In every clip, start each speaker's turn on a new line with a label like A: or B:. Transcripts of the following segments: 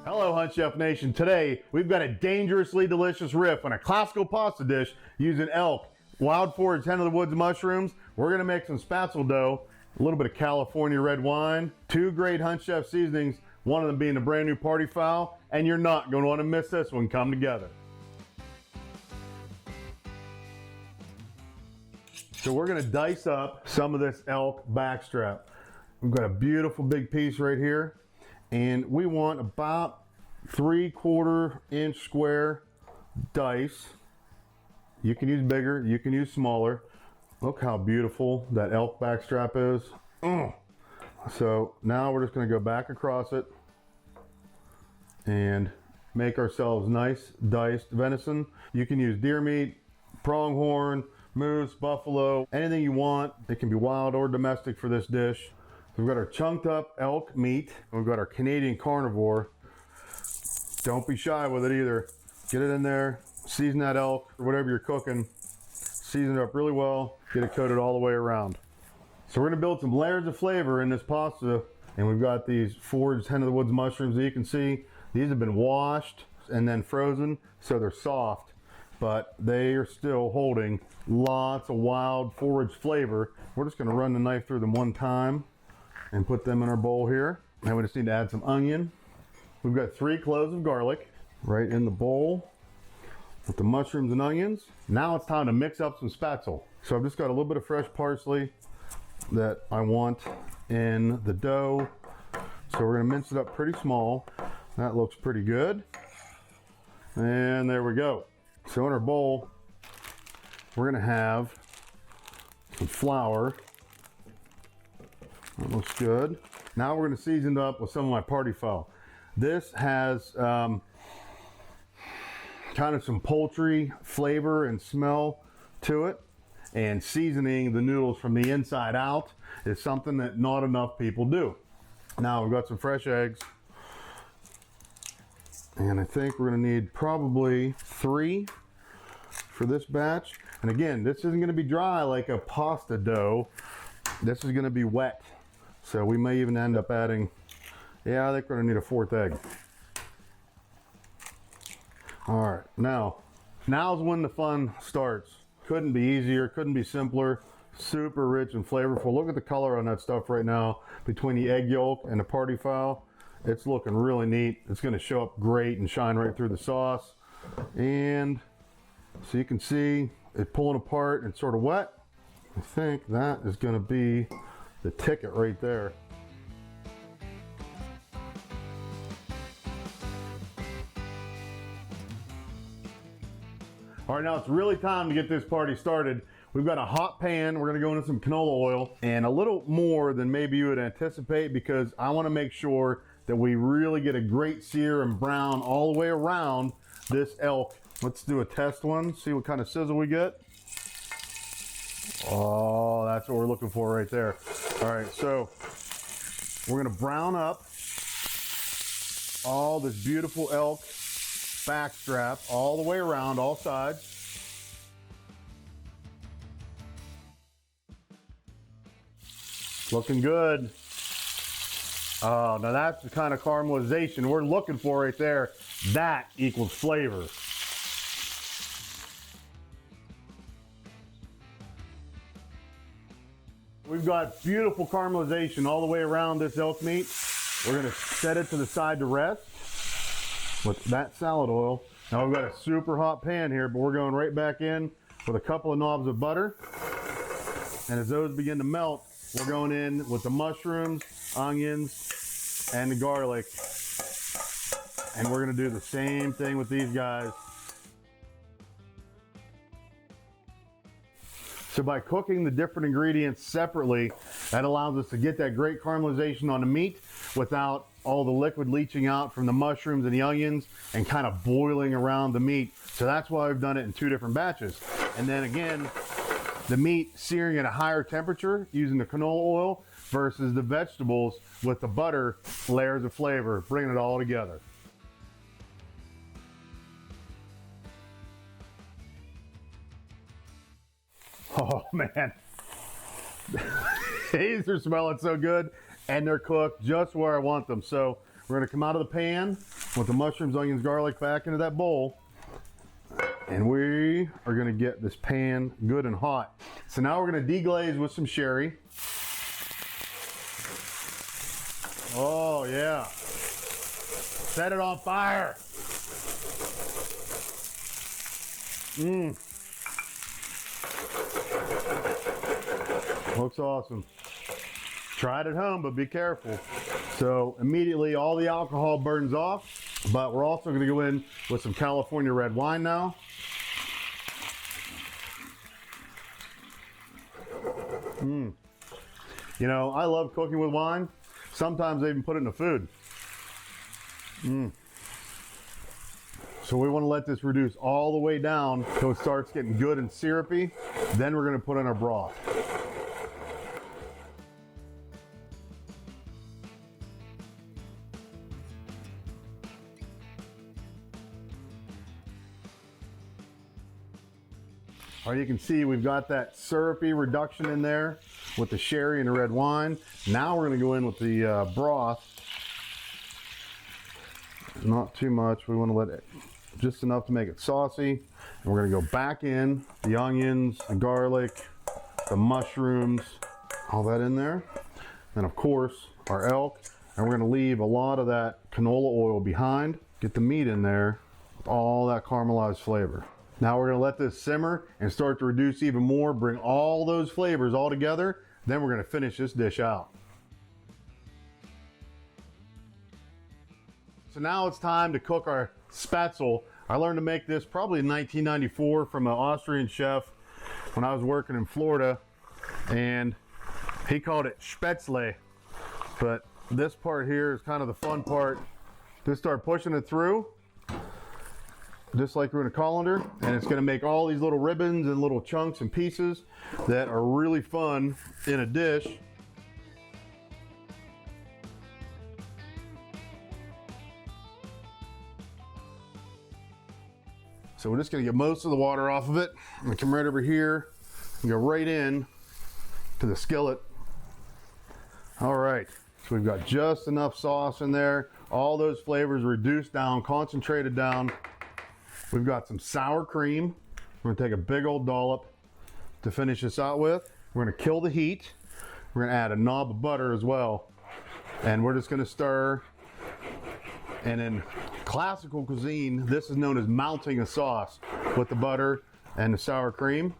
A: Hello, HuntChef Nation. Today, we've got a dangerously delicious riff on a classical pasta dish using elk, wild forage hen of the woods mushrooms. We're gonna make some Spaetzle dough, a little bit of California red wine, 2 great HuntChef seasonings, one of them being a brand new party fowl, and you're not gonna wanna miss this one come together. So we're gonna dice up some of this elk backstrap. We've got a beautiful big piece right here. And we want about 3/4 inch square dice. You can use bigger, you can use smaller. Look how beautiful that elk backstrap is. So now we're just gonna go back across it and make ourselves nice diced venison. You can use deer meat, pronghorn, moose, buffalo, anything you want. It can be wild or domestic for this dish. We've got our chunked up elk meat. We've got our Canadian carnivore. Don't be shy with it either. Get it in there, season that elk or whatever you're cooking. Season it up really well, get it coated all the way around. So we're gonna build some layers of flavor in this pasta. And we've got these foraged hen of the woods mushrooms that you can see. These have been washed and then frozen, so they're soft, but they are still holding lots of wild forage flavor. We're just gonna run the knife through them one time and put them in our bowl here. Now we just need to add some onion. We've got 3 cloves of garlic right in the bowl with the mushrooms and onions. Now it's time to mix up some Spaetzle. So I've just got a little bit of fresh parsley that I want in the dough. So we're gonna mince it up pretty small. That looks pretty good. And there we go. So in our bowl, we're gonna have some flour. That looks good. Now we're going to season it up with some of my party fowl. This has kind of some poultry flavor and smell to it. And seasoning the noodles from the inside out is something that not enough people do. Now we've got some fresh eggs. And I think we're going to need probably 3 for this batch. And again, this isn't going to be dry like a pasta dough. This is going to be wet. So we may even end up adding, I think we're gonna need a 4th egg. All right, now's when the fun starts. Couldn't be easier, couldn't be simpler. Super rich and flavorful. Look at the color on that stuff right now between the egg yolk and the party fowl. It's looking really neat. It's gonna show up great and shine right through the sauce. And so you can see it pulling apart and sort of wet. I think that is gonna be the ticket right there. All right, now it's really time to get this party started. We've got a hot pan. We're gonna go into some canola oil and a little more than maybe you would anticipate because I wanna make sure that we really get a great sear and brown all the way around this elk. Let's do a test one, see what kind of sizzle we get. Oh, that's what we're looking for right there. All right, so we're gonna brown up all this beautiful elk backstrap all the way around, all sides. Looking good. Oh, now that's the kind of caramelization we're looking for right there. That equals flavor. We've got beautiful caramelization all the way around this elk meat. We're gonna set it to the side to rest with that salad oil. Now we've got a super hot pan here, but we're going right back in with a couple of knobs of butter. And as those begin to melt, we're going in with the mushrooms, onions, and the garlic. And we're gonna do the same thing with these guys. So by cooking the different ingredients separately, that allows us to get that great caramelization on the meat without all the liquid leaching out from the mushrooms and the onions and kind of boiling around the meat. So that's why we've done it in 2 different batches. And then again, the meat searing at a higher temperature using the canola oil versus the vegetables with the butter, layers of flavor, bringing it all together. Oh man, these are smelling so good and they're cooked just where I want them. So We're gonna come out of the pan with the mushrooms, onions, garlic back into that bowl. And we are gonna get this pan good and hot. So now we're gonna deglaze with some sherry. Oh yeah. Set it on fire. Looks awesome. Try it at home, but be careful. So immediately all the alcohol burns off, but we're also gonna go in with some California red wine now. You know, I love cooking with wine. Sometimes I even put it in the food. So we want to let this reduce all the way down until it starts getting good and syrupy. Then we're going to put in our broth. All right, you can see we've got that syrupy reduction in there with the sherry and the red wine. Now we're going to go in with the broth. Not too much. We want to let it just enough to make it saucy. And we're going to go back in the onions, the garlic, the mushrooms, all that in there. And of course, our elk. And we're going to leave a lot of that canola oil behind. Get the meat in there with all that caramelized flavor. Now we're going to let this simmer and start to reduce even more, bring all those flavors all together. Then we're going to finish this dish out. So now it's time to cook our Spaetzle. I learned to make this probably in 1994 from an Austrian chef when I was working in Florida, and he called it Spaetzle. But this part here is kind of the fun part. Just start pushing it through, just like we're in a colander, and it's going to make all these little ribbons and little chunks and pieces that are really fun in a dish. So we're just going to get most of the water off of it. I'm going to come right over here and go right in to the skillet. All right, so we've got just enough sauce in there. All those flavors reduced down, concentrated down. We've got some sour cream. We're going to take a big old dollop to finish this out with. We're going to kill the heat. We're going to add a knob of butter as well. And we're just going to stir. And in classical cuisine, this is known as mounting a sauce with the butter and the sour cream.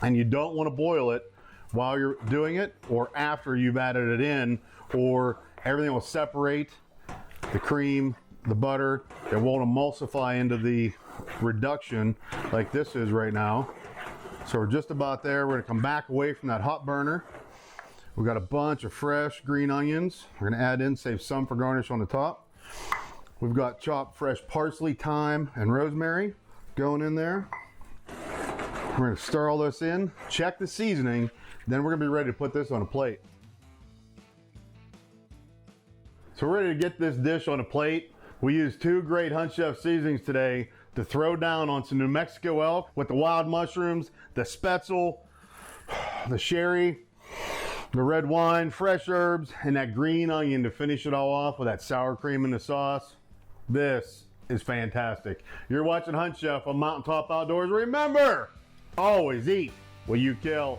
A: And you don't want to boil it while you're doing it or after you've added it in, or everything will separate, the cream, the butter. It won't emulsify into the reduction like this is right now. So we're just about there. We're going to come back away from that hot burner. We've got a bunch of fresh green onions. We're going to add in, save some for garnish on the top. We've got chopped fresh parsley, thyme, and rosemary going in there. We're going to stir all this in, check the seasoning, then we're going to be ready to put this on a plate. So we're ready to get this dish on a plate. We used two great HuntChef seasonings today to throw down on some New Mexico elk with the wild mushrooms, the Spaetzle, the sherry, the red wine, fresh herbs, and that green onion to finish it all off with that sour cream in the sauce. This is fantastic. You're watching HuntChef on Mountaintop Outdoors. Remember, always eat what you kill.